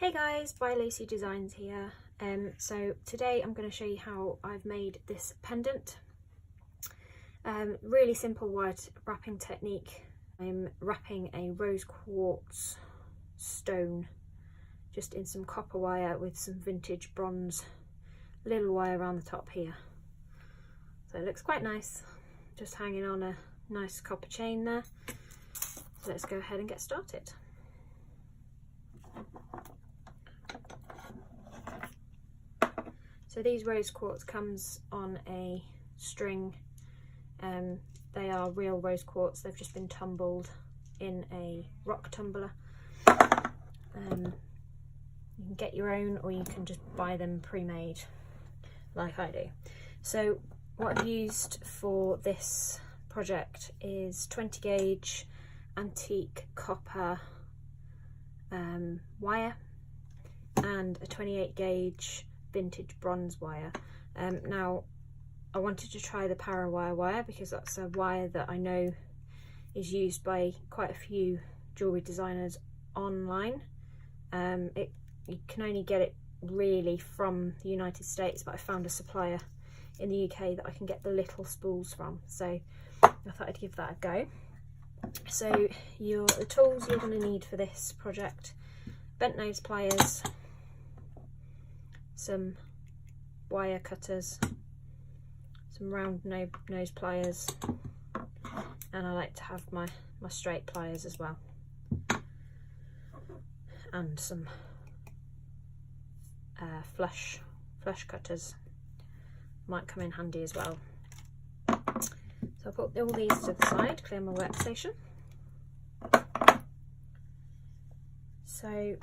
Hey guys, by Lucy Designs here. So today I'm going to show you how I've made this pendant. Really simple wire wrapping technique. I'm wrapping a rose quartz stone just in some copper wire with some vintage bronze little wire around the top here. So it looks quite nice, just hanging on a nice copper chain there. So let's go ahead and get started. So these rose quartz comes on a string. They are real rose quartz, they've just been tumbled in a rock tumbler. You can get your own or you can just buy them pre-made like I do. So what I've used for this project is 20 gauge antique copper wire and a 28 gauge vintage bronze wire. Now I wanted to try the parawire wire because that's a wire that I know is used by quite a few jewellery designers online. You can only get it really from the United States, but I found a supplier in the UK that I can get the little spools from, so I thought I'd give that a go. So the tools you're going to need for this project: bent nose pliers, some wire cutters, some round nose pliers, and I like to have my straight pliers as well, and some flush cutters might come in handy as well. So I'll put all these to the side, clear my workstation. So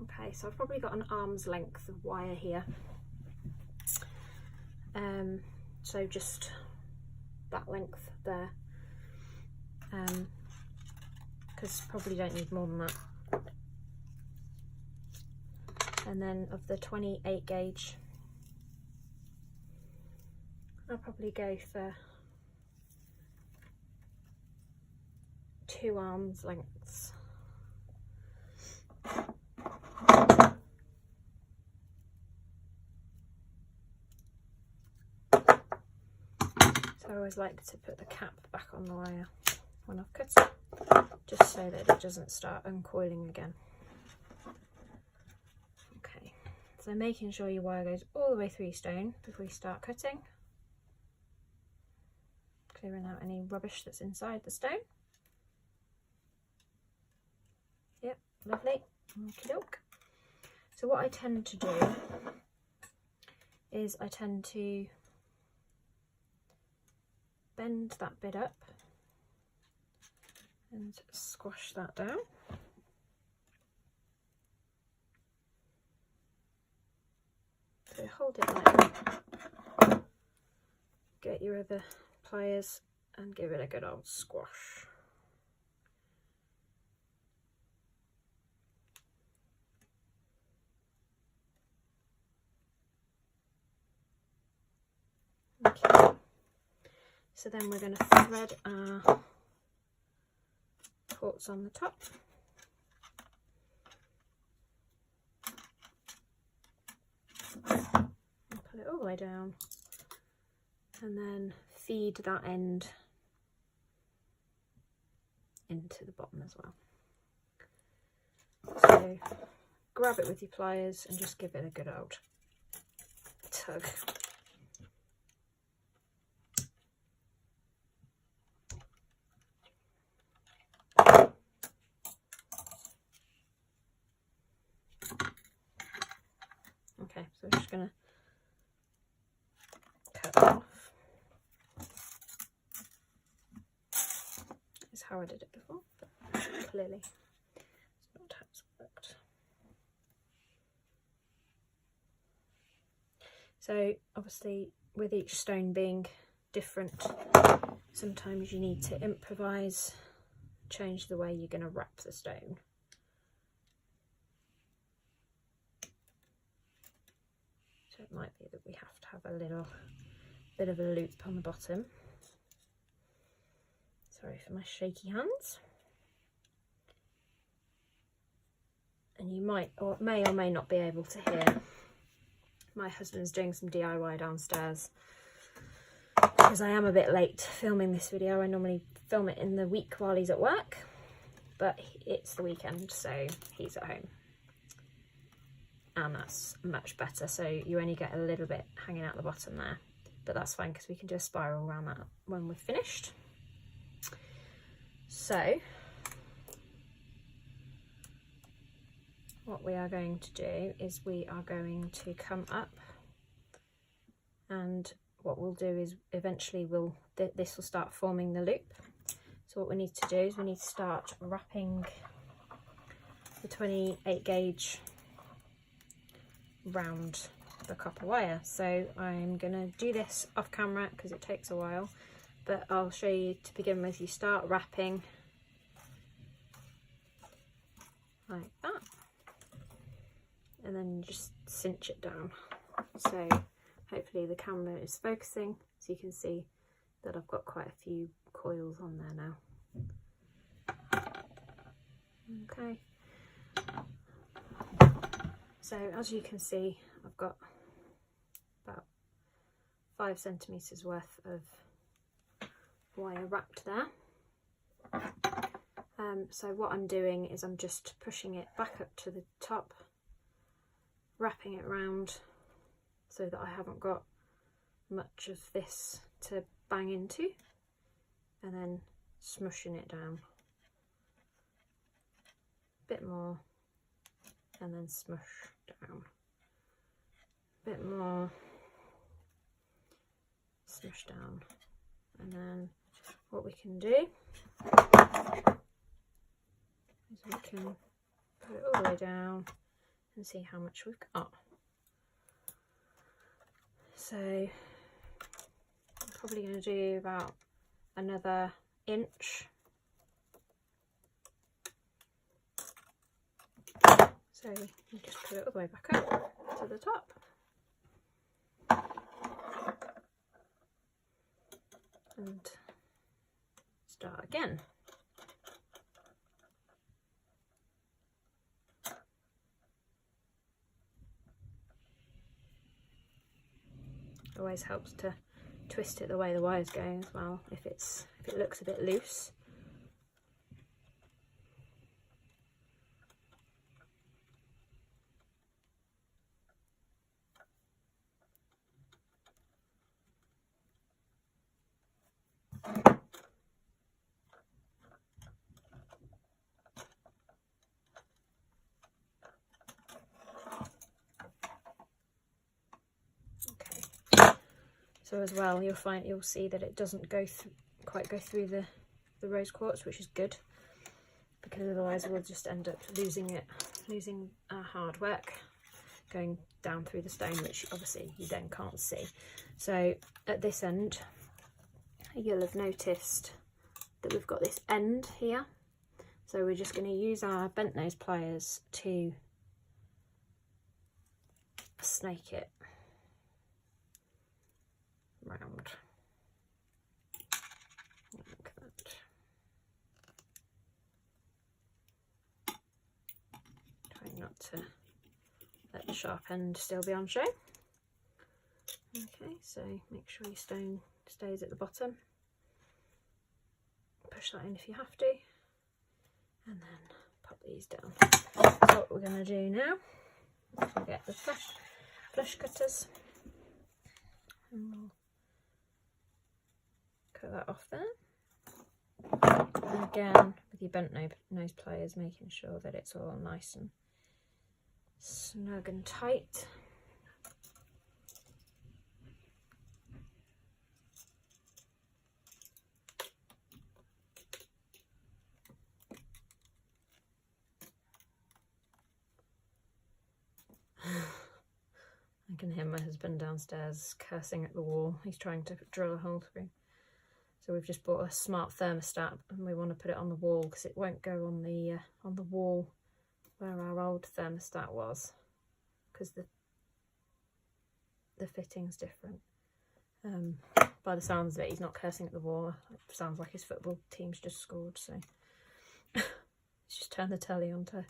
okay, so I've probably got an arm's length of wire here. So just that length there, because probably don't need more than that. And then of the 28 gauge, I'll probably go for 2 arms lengths. So I always like to put the cap back on the wire when I've cut it, just so that it doesn't start uncoiling again. Okay, so making sure your wire goes all the way through your stone before you start cutting. Clearing out any rubbish that's inside the stone. Yep, lovely. Okie doke. So what I tend to do is I tend to bend that bit up and squash that down. So hold it like that. Get your other pliers and give it a good old squash. Okay. So then we're going to thread our quartz on the top. Pull it all the way down and then feed that end into the bottom as well. So grab it with your pliers and just give it a good old tug. Okay, so I'm just going to cut that off. That's how I did it before, but clearly it's not how it's worked. So obviously with each stone being different, sometimes you need to improvise, change the way you're going to wrap the stone. So it might be that we have to have a little bit of a loop on the bottom. Sorry for my shaky hands. And you might or may not be able to hear my husband's doing some DIY downstairs because I am a bit late filming this video. I normally film it in the week while he's at work, but it's the weekend, so he's at home. And that's much better, so you only get a little bit hanging out the bottom there, but that's fine because we can do a spiral around that when we're finished. So what we are going to do is we are going to come up, and what we'll do is eventually this will start forming the loop. So what we need to do is we need to start wrapping the 28 gauge round the copper wire. So I'm gonna do this off camera because it takes a while, but I'll show you to begin with. You start wrapping like that, and then you just cinch it down. So hopefully the camera is focusing, so you can see that I've got quite a few coils on there now. Okay. So as you can see, I've got about 5 centimetres worth of wire wrapped there. So what I'm doing is I'm just pushing it back up to the top, wrapping it round so that I haven't got much of this to bang into, and then smushing it down. A bit more, and then smush down. A bit more, smush down. And then what we can do is we can put it all the way down and see how much we've got. So I'm probably going to do about another inch. So you just put it all the way back up to the top. And start again. Always helps to twist it the way the wire's going as well, if it looks a bit loose. So as well, you'll see that it doesn't quite go through the rose quartz, which is good, because otherwise we'll just end up losing our hard work going down through the stone, which obviously you then can't see. So at this end, you'll have noticed that we've got this end here. So we're just going to use our bent nose pliers to snake it round like that. Trying not to let the sharp end still be on show. Okay, so make sure your stone stays at the bottom. Push that in if you have to, and then pop these down. So what we're going to do now, we'll get the flush cutters, and we'll cut that off there. And again, with your bent nose pliers, making sure that it's all nice and snug and tight. I can hear my husband downstairs cursing at the wall. He's trying to drill a hole through. So we've just bought a smart thermostat and we want to put it on the wall because it won't go on the wall where our old thermostat was, because the fitting's different. By the sounds of it, he's not cursing at the wall. It sounds like his football team's just scored, so let's just turn the telly on to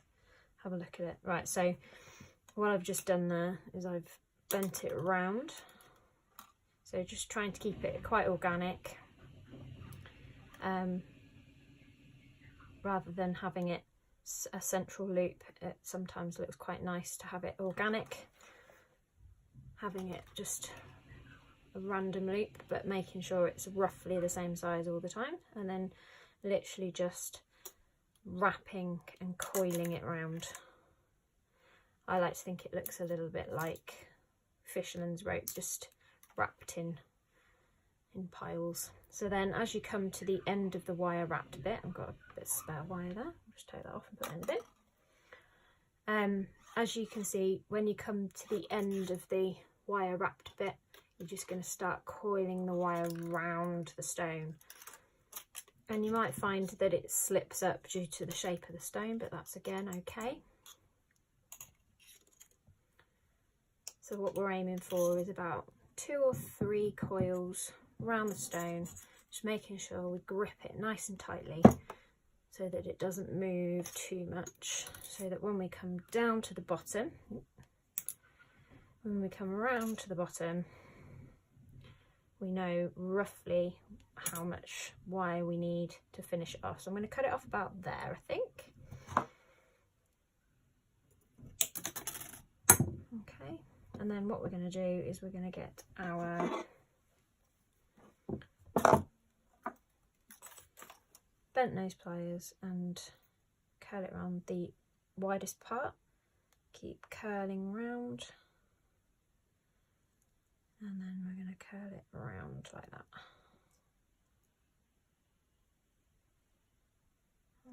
have a look at it. Right, so what I've just done there is I've bent it round, so just trying to keep it quite organic, rather than having it a central loop. It sometimes looks quite nice to have it organic, having it just a random loop, but making sure it's roughly the same size all the time, and then literally just wrapping and coiling it round. I like to think it looks a little bit like fisherman's rope, just wrapped in piles. So then as you come to the end of the wire wrapped bit, I've got a bit of spare wire there, I'll just take that off and put it in the bin. As you can see, when you come to the end of the wire wrapped bit, you're just going to start coiling the wire round the stone. And you might find that it slips up due to the shape of the stone, but that's again okay. So what we're aiming for is about 2 or 3 coils around the stone, just making sure we grip it nice and tightly so that it doesn't move too much, so that when we come down to the bottom, when we come around to the bottom, we know roughly how much wire we need to finish it off. So I'm going to cut it off about there, I think. Okay, and then what we're going to do is we're going to get our bent nose pliers and curl it around the widest part. Keep curling round, and then we're going to curl it around like that.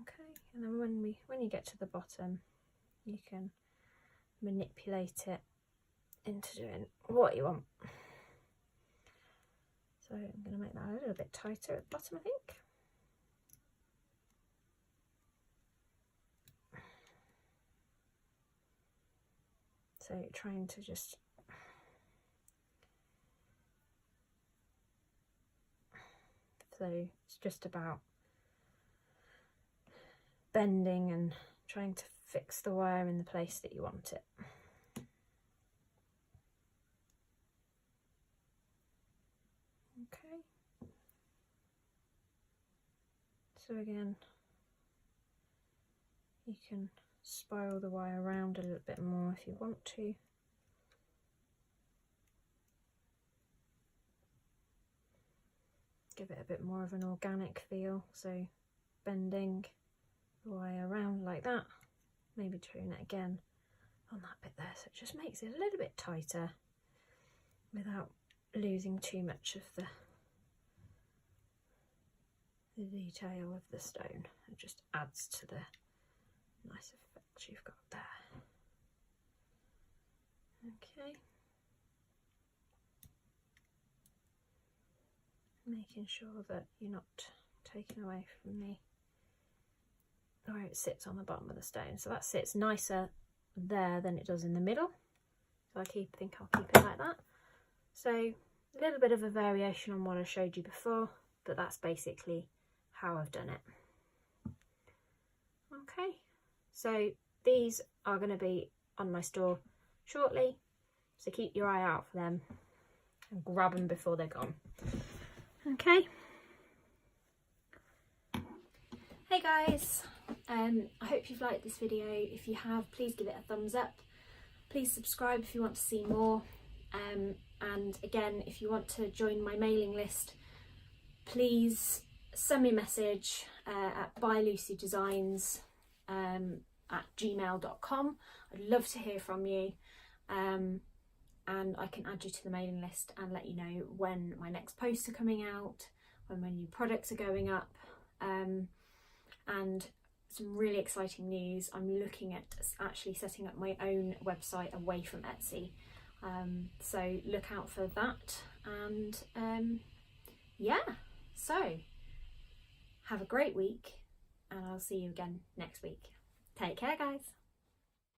Okay, and then when you get to the bottom, you can manipulate it into doing what you want. So I'm going to make that a little bit tighter at the bottom, I think. So trying to just it's just about bending and trying to fix the wire in the place that you want it. Okay. So again, you can spiral the wire around a little bit more if you want to. Give it a bit more of an organic feel, so bending the wire around like that, maybe doing it again on that bit there, so it just makes it a little bit tighter without losing too much of the detail of the stone. It just adds to the nice effect you've got there. Okay, making sure that you're not taking away from where it sits on the bottom of the stone. So that sits nicer there than it does in the middle. So I think I'll keep it like that. So a little bit of a variation on what I showed you before, but that's basically how I've done it. Okay, so these are going to be on my store shortly, so keep your eye out for them and grab them before they're gone. Okay. Hey guys, I hope you've liked this video. If you have, please give it a thumbs up. Please subscribe if you want to see more. And again, if you want to join my mailing list, please send me a message at buylucydesigns at gmail.com. I'd love to hear from you, and I can add you to the mailing list and let you know when my next posts are coming out, when my new products are going up, and some really exciting news. I'm looking at actually setting up my own website away from Etsy. So look out for that, and yeah, so have a great week, and I'll see you again next week. Take care, guys.